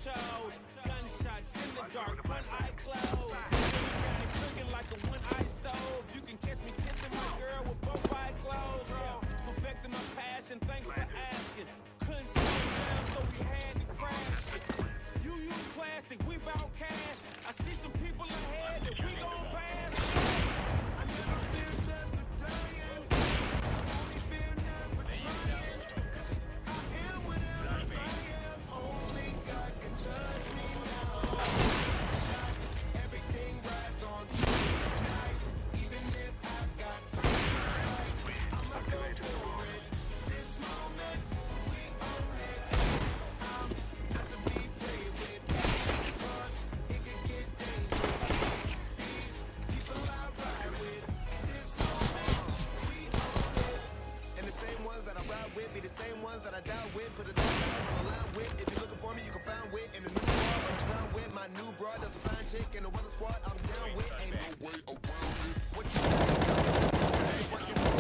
chose. Gunshots in the dark, one eye closed. Got it cooking like a one-eye stove. You can catch me kissing my girl with both eyes closed. Yeah. Perfecting my passion, thanks for asking. Couldn't slow down, so we had to crash it. You use plastic, we bout cash. I see some people ahead that we gon' pass. I never fear death or dying. Only fear never trying. I am whatever I am. Only God can judge me now. Shot, everything rides on tonight. Even if I've got strikes, I'ma go for it. This moment, we own it. I'm not to be played with, cause it can get dangerous. These people I ride with. This moment, we own it. And the same ones that I ride with be the same ones that I die with. Put it all down on the line with. If you're looking for me, you can find wit in the new bar. I'm crowned with my new broad. That's a fine chick in the weather squad. I'm down with. Ain't no way around it. What you say? Working